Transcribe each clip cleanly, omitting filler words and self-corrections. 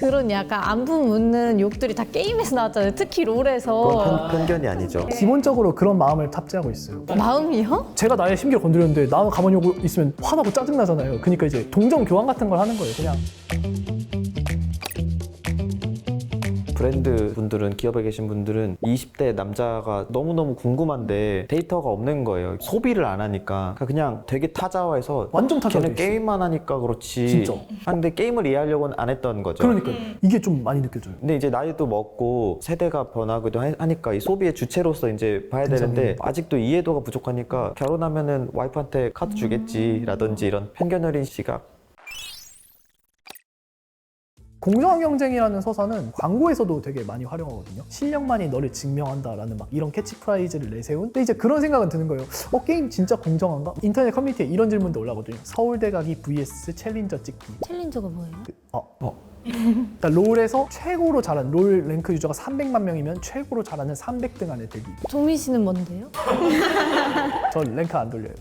그런 약간 안부 묻는 욕들이 다 게임에서 나왔잖아요. 특히 롤에서. 그건 편견이 아니죠. 기본적으로 그런 마음을 탑재하고 있어요. 마음이요? 제가 나의 심기를 건드렸는데 나 가만히 오고 있으면 화나고 짜증나잖아요. 그러니까 이제 동정 교환 같은 걸 하는 거예요. 그냥. 브랜드 분들은, 기업에 계신 분들은 20대 남자가 너무너무 궁금한데 데이터가 없는 거예요. 소비를 안 하니까. 그냥 되게 타자화해서 완전 타자화돼 걔는 있어요. 게임만 하니까 그렇지. 진짜. 근데 게임을 이해하려고는 안 했던 거죠. 그러니까요. 이게 좀 많이 느껴져요. 근데 이제 나이도 먹고 세대가 변하기도 하니까 이 소비의 주체로서 이제 봐야 되는데 아직도 이해도가 부족하니까 결혼하면은 와이프한테 카드 주겠지라든지 이런 편견 어린 시각. 공정한 경쟁이라는 서사는 광고에서도 되게 많이 활용하거든요. 실력만이 너를 증명한다라는 막 이런 캐치프라이즈를 내세운. 근데 이제 그런 생각은 드는 거예요. 게임 진짜 공정한가? 인터넷 커뮤니티에 이런 질문도 올라오거든요. 서울대 가기 vs 챌린저 찍기. 챌린저가 뭐예요? 그러니까 롤에서 최고로 잘하는 롤 랭크 유저가 300만 명이면 최고로 잘하는 300등 안에 들기. 종민 씨는 뭔데요? 저 랭크 안 돌려요.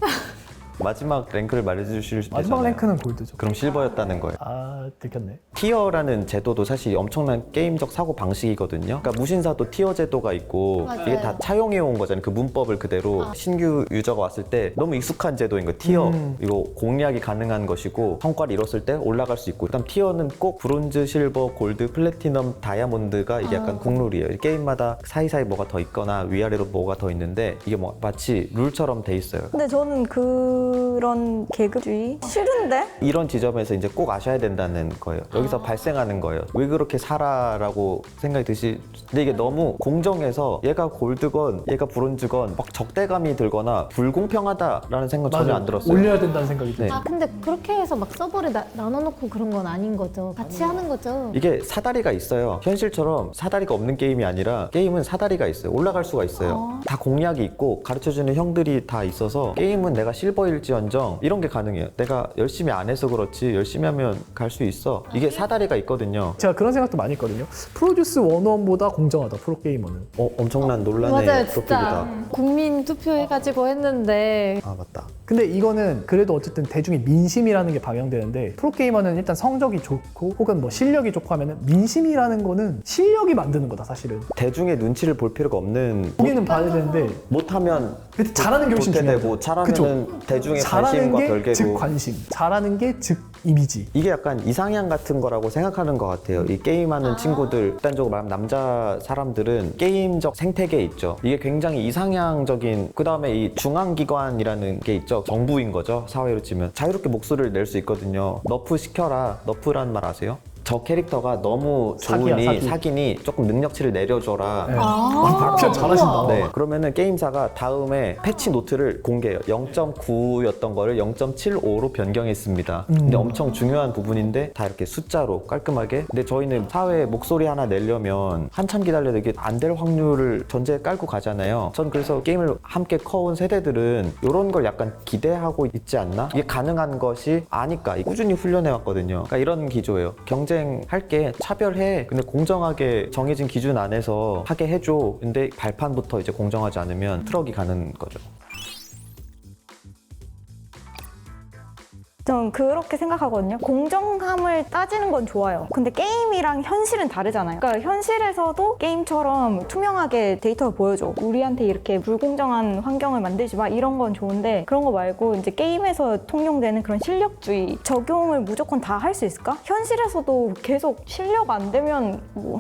마지막 랭크를 말해주실 수 마지막 있잖아요. 랭크는 골드죠. 그럼 실버였다는 거예요. 아, 들켰네. 티어라는 제도도 사실 엄청난 게임적 사고 방식이거든요. 그러니까 무신사도 티어 제도가 있고 맞아요. 이게 다 차용해 온 거잖아요. 그 문법을 그대로 신규 유저가 왔을 때 너무 익숙한 제도인 거예요. 티어 이거 공략이 가능한 것이고 성과를 이뤘을 때 올라갈 수 있고 그다음 티어는 꼭 브론즈, 실버, 골드, 플래티넘, 다이아몬드가 이게 약간 국룰이에요. 게임마다 사이사이 뭐가 더 있거나 위아래로 뭐가 더 있는데 이게 뭐 마치 룰처럼 돼 있어요. 근데 저는 그런 계급주의 싫은데? 이런 지점에서 이제 꼭 아셔야 된다는 거예요. 여기서 발생하는 거예요. 왜 그렇게 살아라고 생각이 드시. 근데 이게 너무 공정해서 얘가 골드건 얘가 브론즈건 막 적대감이 들거나 불공평하다라는 생각 전혀 안 들었어요. 올려야 된다는 생각이 들어요. 네. 아 근데 그렇게 해서 막 서버를 나눠놓고 그런 건 아닌 거죠. 같이 하는 거죠. 이게 사다리가 있어요. 현실처럼 사다리가 없는 게임이 아니라 게임은 사다리가 있어요. 올라갈 수가 있어요. 다 공략이 있고 가르쳐주는 형들이 다 있어서 게임은 내가 실버일지언정 이런 게 가능해요. 내가 열심히 안 해서 그렇지 열심히 하면 갈 수 있어. 이게 사다리가 있거든요. 제가 그런 생각도 많이 했거든요. 프로듀스 101보다 공정하다, 프로게이머는. 엄청난 논란의 맞아요, 토픽이다. 진짜. 국민 투표해가지고 했는데 아 맞다. 근데 이거는 그래도 어쨌든 대중의 민심이라는 게 방영되는데 프로게이머는 일단 성적이 좋고 혹은 뭐 실력이 좋고 하면은 민심이라는 거는 실력이 만드는 거다, 사실은. 대중의 눈치를 볼 필요가 없는 보기는 봐야 되는데 못하면 근데 잘하는 게 훨씬 도태되고 중요하죠. 잘하면 대중의 잘하는 관심과 게 즉 별개고 관심, 잘하는 게 즉 이미지. 이게 약간 이상향 같은 거라고 생각하는 것 같아요. 이 게임하는 친구들, 일단적으로 말하면 남자 사람들은 게임적 생태계에 있죠. 이게 굉장히 이상향적인, 그 다음에 이 중앙기관이라는 게 있죠. 정부인 거죠. 사회로 치면. 자유롭게 목소리를 낼 수 있거든요. 너프 시켜라. 너프라는 말 아세요? 저 캐릭터가 너무 좋으니 사기. 사기니 조금 능력치를 내려줘라. 네. 표현 잘하신다. 네, 그러면은 게임사가 다음에 패치 노트를 공개해요. 0.9였던 거를 0.75로 변경했습니다. 근데 엄청 중요한 부분인데 다 이렇게 숫자로 깔끔하게. 근데 저희는 사회에 목소리 하나 내려면 한참 기다려도 이게 안 될 확률을 전제에 깔고 가잖아요. 전 그래서 게임을 함께 커온 세대들은 이런 걸 약간 기대하고 있지 않나? 이게 가능한 것이 아니까 꾸준히 훈련해왔거든요. 그러니까 이런 기조예요. 경쟁할게, 차별해. 근데 공정하게 정해진 기준 안에서 하게 해줘. 근데 발판부터 이제 공정하지 않으면 트럭이 가는 거죠. 전 그렇게 생각하거든요. 공정함을 따지는 건 좋아요. 근데 게임이랑 현실은 다르잖아요. 그러니까 현실에서도 게임처럼 투명하게 데이터를 보여줘. 우리한테 이렇게 불공정한 환경을 만들지 마. 이런 건 좋은데 그런 거 말고 이제 게임에서 통용되는 그런 실력주의 적용을 무조건 다 할 수 있을까? 현실에서도 계속 실력 안 되면 뭐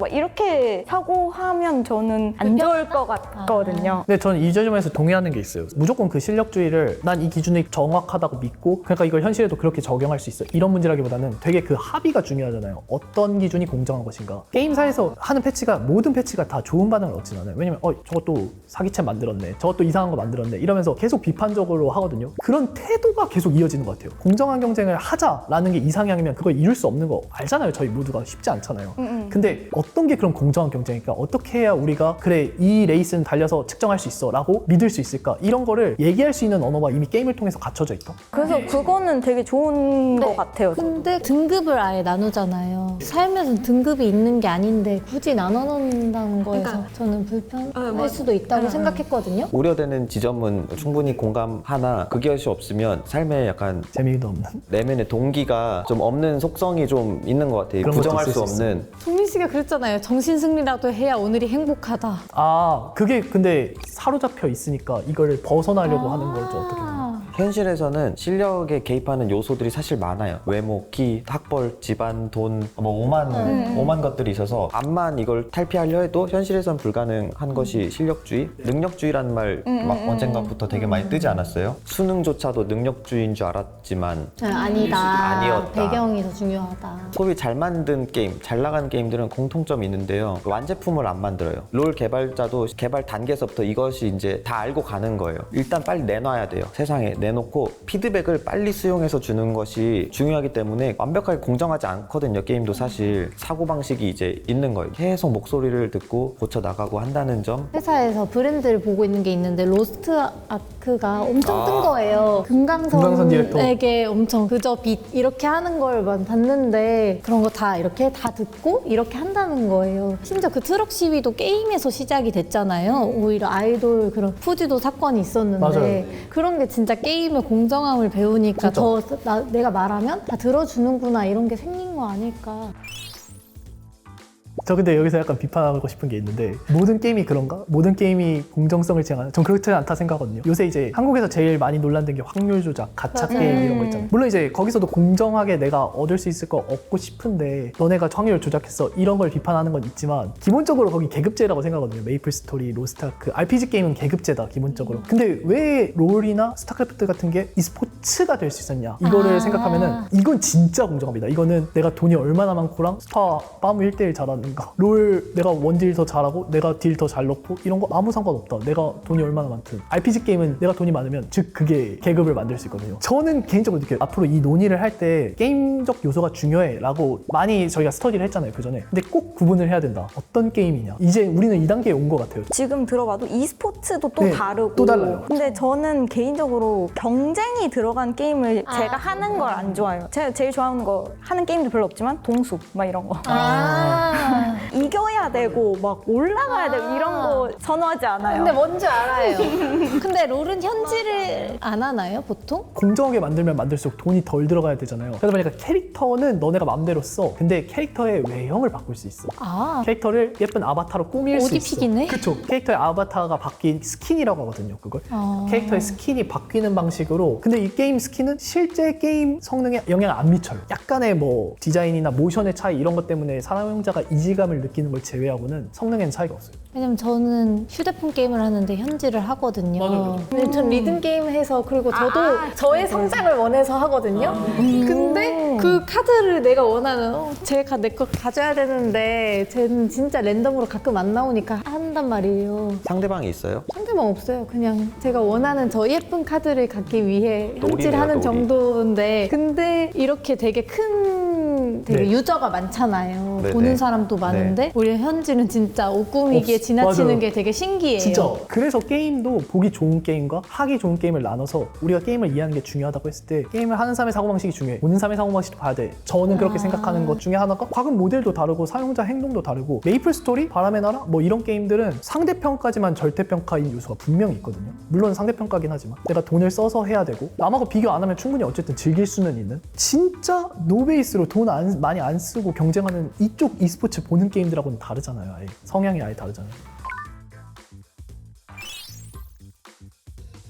이렇게 사고하면 저는 안 좋을 것 같거든요. 근데 저는 이 지점에서 동의하는 게 있어요. 무조건 그 실력주의를 난 이 기준이 정확하다고 믿고 그러니까 이걸 현실에도 그렇게 적용할 수 있어. 이런 문제라기보다는 되게 그 합의가 중요하잖아요. 어떤 기준이 공정한 것인가. 게임사에서 하는 패치가 모든 패치가 다 좋은 반응을 얻진 않아요. 왜냐면 저것도 사기챔 만들었네. 저것도 이상한 거 만들었네. 이러면서 계속 비판적으로 하거든요. 그런 태도가 계속 이어지는 것 같아요. 공정한 경쟁을 하자라는 게 이상향이면 그걸 이룰 수 없는 거 알잖아요. 저희 모두가 쉽지 않잖아요. 근데 어떤 게 그런 공정한 경쟁일까? 어떻게 해야 우리가 그래 이 레이스는 달려서 측정할 수 있어 라고 믿을 수 있을까? 이런 거를 얘기할 수 있는 언어가 이미 게임을 통해서 갖춰져 있다. 그래서 그거는 그거는 되게 좋은 네. 것 같아요. 근데 등급을 아예 나누잖아요. 삶에서 등급이 있는 게 아닌데 굳이 나눠 놓는다는 거에서 그러니까. 저는 불편할 수도 있다고 생각했거든요. 우려되는 지점은 충분히 공감하나 그것이 없으면 삶에 약간 재미도 없는. 내면의 동기가 좀 없는 속성이 좀 있는 것 같아요. 그런 부정할 것도 수 있을 수 없는. 종민 씨가 그랬잖아요. 정신승리라도 해야 오늘이 행복하다. 아, 그게 근데 사로잡혀 있으니까 이걸 벗어나려고 하는 거죠, 어떻게 보면. 현실에서는 실력에 개입하는 요소들이 사실 많아요. 외모, 키, 학벌, 집안, 돈, 뭐 오만 것들이 있어서 암만 이걸 탈피하려 해도 현실에선 불가능한 것이 실력주의, 능력주의라는 말 막 언젠가부터 되게 많이 뜨지 않았어요? 수능조차도 능력주의인 줄 알았지만 아니다. 아니었다. 배경이 더 중요하다. 소위 잘 만든 게임, 잘 나간 게임들은 공통점이 있는데요. 완제품을 안 만들어요. 롤 개발자도 개발 단계에서부터 이것이 이제 다 알고 가는 거예요. 일단 빨리 내놔야 돼요. 세상에 내놓고 피드백을 빨리 수용해서 주는 것이 중요하기 때문에 완벽하게 공정하지 않거든요. 게임도 사실 사고방식이 이제 있는 거예요. 계속 목소리를 듣고 고쳐 나가고 한다는 점. 회사에서 브랜드를 보고 있는 게 있는데 로스트 아크가 엄청 뜬 거예요. 금강선 디렉터. 금강선에게 엄청 그저 빛 이렇게 하는 걸 봤는데 그런 거 다 이렇게 다 듣고 이렇게 한다는 거예요. 심지어 그 트럭 시위도 게임에서 시작이 됐잖아요. 오히려 아이돌 그런 푸지도 사건이 있었는데 맞아요. 그런 게 진짜 게임의 공정함을 배우니까 진짜. 내가 말하면 다 들어주는구나 이런 게 생긴 거 아닐까. 저 근데 여기서 약간 비판하고 싶은 게 있는데 모든 게임이 그런가? 모든 게임이 공정성을 지향하나? 전 그렇지 않다 생각하거든요. 요새 이제 한국에서 제일 많이 논란된 게 확률 조작, 가챠 맞아요. 게임 이런 거 있잖아요. 물론 이제 거기서도 공정하게 내가 얻을 수 있을 거 얻고 싶은데 너네가 확률 조작했어 이런 걸 비판하는 건 있지만 기본적으로 거기 계급제라고 생각하거든요. 메이플 스토리, 로스트아크, RPG 게임은 계급제다 기본적으로. 근데 왜 롤이나 스타크래프트 같은 게 e스포츠가 될 수 있었냐 이거를 생각하면은 이건 진짜 공정합니다. 이거는 내가 돈이 얼마나 많고랑 스타 빠무 1대1 잘하는 거 롤 내가 원딜 더 잘하고 내가 딜 더 잘 넣고 이런 거 아무 상관없다. 내가 돈이 얼마나 많든. RPG 게임은 내가 돈이 많으면 즉 그게 계급을 만들 수 있거든요. 저는 개인적으로 느껴요. 앞으로 이 논의를 할 때 게임적 요소가 중요해 라고 많이 저희가 스터디를 했잖아요 그 전에. 근데 꼭 구분을 해야 된다. 어떤 게임이냐. 이제 우리는 이 단계에 온 것 같아요. 지금 들어봐도 e스포츠도 또 네, 다르고 또 달라요. 근데 저는 개인적으로 경쟁이 들어간 게임을 제가 하는 걸 안 좋아해요. 제가 제일 좋아하는 거 하는 게임도 별로 없지만 동수 막 이런 거 이겨야 되고 막 올라가야 되고 이런 거 선호하지 않아요. 근데 뭔지 알아요. 근데 롤은 현질을 안 하나요, 보통? 공정하게 만들면 만들수록 돈이 덜 들어가야 되잖아요. 그러다 보니까 캐릭터는 너네가 마음대로 써. 근데 캐릭터의 외형을 바꿀 수 있어. 아, 캐릭터를 예쁜 아바타로 꾸밀 수 있어. 오디픽이네? 그쵸. 캐릭터의 아바타가 바뀐 스킨이라고 하거든요. 그걸. 아. 캐릭터의 스킨이 바뀌는 방식으로. 근데 이 게임 스킨은 실제 게임 성능에 영향을 안 미쳐요. 약간의 뭐 디자인이나 모션의 차이 이런 것 때문에 사용자가 이질감을 느끼는 걸 제외하고는 성능에는 차이가 없어요. 왜냐면 저는 휴대폰 게임을 하는데 현질을 하거든요. 맞아요. 근데 전 리듬 게임 해서 그리고 저도 저의 성장을 원해서 하거든요. 근데 그 카드를 내가 원하는 내 거 가져야 되는데 쟤는 진짜 랜덤으로 가끔 안 나오니까 한단 말이에요. 상대방이 있어요? 상대방 없어요. 그냥 제가 원하는 저 예쁜 카드를 갖기 위해 현질하는 놀이. 정도인데 근데 이렇게 되게 네. 유저가 많잖아요. 네, 보는 네. 사람도 많은데 우리 현질은 진짜 오꾸미기에 없- 지나치는 맞아요. 게 되게 신기해요. 진짜. 그래서 게임도 보기 좋은 게임과 하기 좋은 게임을 나눠서 우리가 게임을 이해하는 게 중요하다고 했을 때 게임을 하는 사람의 사고방식이 중요해. 보는 사람의 사고방식도 봐야 돼. 저는 그렇게 생각하는 것 중에 하나가 과금 모델도 다르고 사용자 행동도 다르고 메이플 스토리, 바람의 나라 뭐 이런 게임들은 상대평가지만 절대평가인 요소가 분명히 있거든요. 물론 상대평가긴 하지만 내가 돈을 써서 해야 되고 남하고 비교 안 하면 충분히 어쨌든 즐길 수는 있는 진짜 노베이스로 돈 많이 안 쓰고 경쟁하는 이쪽 e스포츠 보는 게임들하고는 다르잖아요. 아예. 성향이 아예 다르잖아요.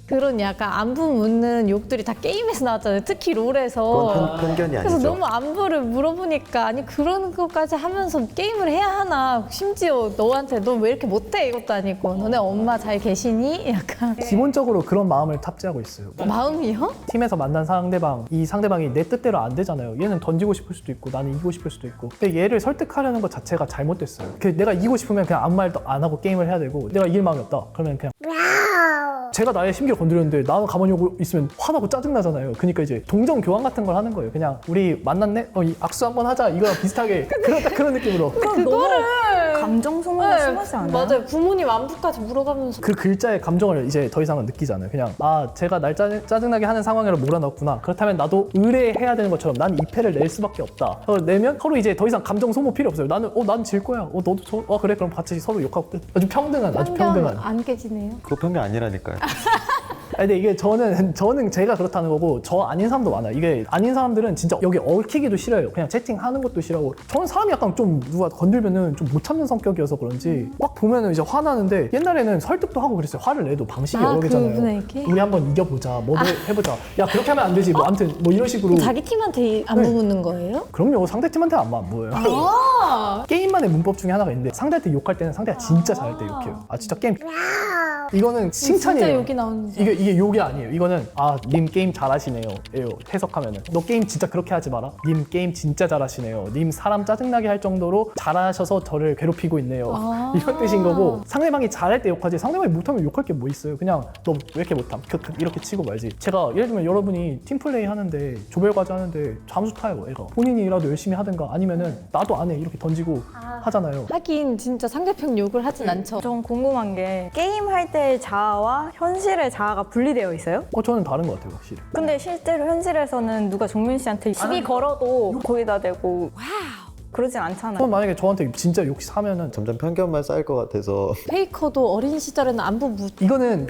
그런 약간 안부 묻는 욕들이 다 게임에서 나왔잖아요. 특히 롤에서. 그건 편견이 그래서 아니죠. 너무 안부를 물어보니까 아니 그런 것까지 하면서 게임을 해야 하나. 심지어 너한테 너 왜 이렇게 못해 이것도 아니고 너네 엄마 잘 계시니? 약간 기본적으로 그런 마음을 탑재하고 있어요. 마음이요? 팀에서 만난 상대방, 이 상대방이 내 뜻대로 안 되잖아요. 얘는 던지고 싶을 수도 있고 나는 이기고 싶을 수도 있고. 근데 얘를 설득하려는 것 자체가 잘못됐어요. 내가 이기고 싶으면 그냥 아무 말도 안 하고 게임을 해야 되고 내가 이길 마음이 없다. 그러면 그냥 제가 나의 심기를 건드렸는데 나는 가만히 오고 있으면 화나고 짜증나잖아요. 그러니까 이제 동정 교환 같은 걸 하는 거예요. 그냥 우리 만났네? 이 악수 한번 하자. 이거랑 비슷하게 그런 느낌으로. 그거를 감정 소모가 심하지 않아요? 맞아요. 부모님 안부까지 물어가면서. 그 글자의 감정을 이제 더 이상은 느끼지 않아요. 그냥 제가 날 짜증나게 하는 상황으로 몰아넣었구나. 그렇다면 나도 의뢰해야 되는 것처럼 난 이 패를 낼 수밖에 없다. 그걸 내면 서로 이제 더 이상 감정 소모 필요 없어요. 나는 난 질 거야. 너도 그래 그럼 같이 서로 욕하고 끝. 아주 평등한. 안 깨지네요. 그거 편견 아니라니까요. 근데 이게 저는 제가 그렇다는 거고 저 아닌 사람도 많아요. 이게 아닌 사람들은 진짜 여기 얽히기도 싫어요. 그냥 채팅하는 것도 싫어하고. 저는 사람이 약간 좀 누가 건들면은 좀 못 참는 성격이어서 그런지 막 보면은 이제 화나는데 옛날에는 설득도 하고 그랬어요. 화를 내도 방식이 여러 개잖아요. 그분에게? 우리 한번 이겨보자. 뭐도 해보자. 야 그렇게 하면 안 되지. 뭐 아무튼 뭐 이런 식으로. 자기 팀한테 안부 묻는 거예요? 그럼요. 상대팀한테 안 보여요. 게임만의 문법 중에 하나가 있는데 상대한테 욕할 때는 상대가 진짜 잘할 때 욕해요. 진짜 게임. 이거는 칭찬이에요. 진짜 욕이 나오는지. 이게 욕이 아니에요. 이거는 님 게임 잘하시네요. 해석하면은 너 게임 진짜 그렇게 하지 마라. 님 게임 진짜 잘하시네요. 님 사람 짜증나게 할 정도로 잘하셔서 저를 괴롭히고 있네요. 이런 뜻인 거고 상대방이 잘할 때 욕하지 상대방이 못하면 욕할 게 뭐 있어요. 그냥 너 왜 이렇게 못함? 이렇게 치고 말지. 제가 예를 들면 여러분이 팀플레이 하는데 조별과제 하는데 잠수 타요. 애가 본인이라도 열심히 하든가 아니면은 나도 안 해 이렇게 던지고 하잖아요. 하긴 진짜 상대편 욕을 하진 않죠. 전 궁금한 게 게임 할 때의 자아와 현실의 자아가 분리되어 있어요? 저는 다른 것 같아요, 확실히. 근데 실제로 현실에서는 누가 종민 씨한테 시비 걸어도 거기다 대고 그러진 않잖아요. 저는 만약에 저한테 진짜 욕 사면은 점점 편견만 쌓일 것 같아서. 페이커도 어린 시절에는 안부 이거는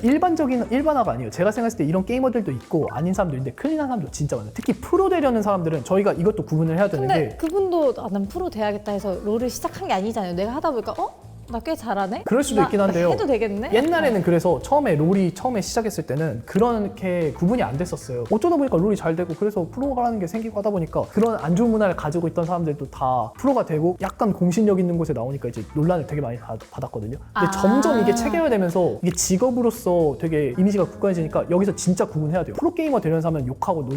일반화가 아니에요. 제가 생각했을 때 이런 게이머들도 있고 아닌 사람도 있는데 큰일 난 사람도 진짜 많아요. 특히 프로 되려는 사람들은 저희가 이것도 구분을 해야 되는 근데 게 그분도 난 프로 돼야겠다 해서 롤을 시작한 게 아니잖아요. 내가 하다 보니까 나 꽤 잘하네? 그럴 수도 나 있긴 한데요. 해도 되겠네? 옛날에는 그래서 롤이 처음에 시작했을 때는 그렇게 구분이 안 됐었어요. 어쩌다 보니까 롤이 잘 되고 그래서 프로가라는 게 생기고 하다 보니까 그런 안 좋은 문화를 가지고 있던 사람들도 다 프로가 되고 약간 공신력 있는 곳에 나오니까 이제 논란을 되게 많이 받았거든요. 근데 점점 이게 체계화되면서 이게 직업으로서 되게 이미지가 굳건해지니까 여기서 진짜 구분해야 돼요. 프로게이머 되려는 사람은 욕하고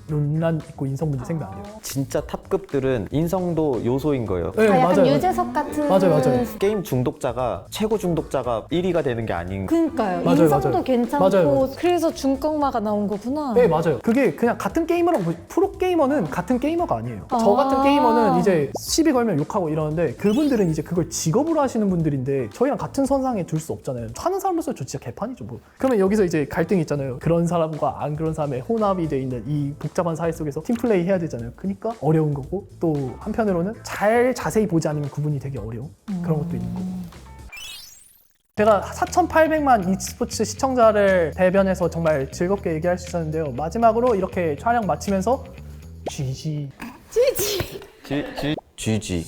논란 있고 인성 문제 생기면 안 돼요. 진짜 탑급들은 인성도 요소인 거예요. 네, 약간 맞아요. 유재석 같은 맞아요. 게임 중독자가 최고 중독자가 1위가 되는 게 아닌. 그러니까요. 맞아요, 인성도 맞아요. 괜찮고 맞아요. 그래서 중꺾마가 나온 거구나. 네, 맞아요. 그게 그냥 같은 게이머랑 프로게이머는 같은 게이머가 아니에요. 저 같은 게이머는 이제 시비 걸면 욕하고 이러는데 그분들은 이제 그걸 직업으로 하시는 분들인데 저희랑 같은 선상에 둘 수 없잖아요. 하는 사람으로서 저 진짜 개판이죠 뭐. 그러면 여기서 이제 갈등이 있잖아요. 그런 사람과 안 그런 사람의 혼합이 돼 있는 이 복잡한 사회 속에서 팀플레이 해야 되잖아요. 그러니까 어려운 거고 또 한편으로는 자세히 보지 않으면 구분이 되게 어려운 그런 것도 있는 거고. 제가 4,800만 e스포츠 시청자를 대변해서 정말 즐겁게 얘기할 수 있었는데요. 마지막으로 이렇게 촬영 마치면서 GG. GG.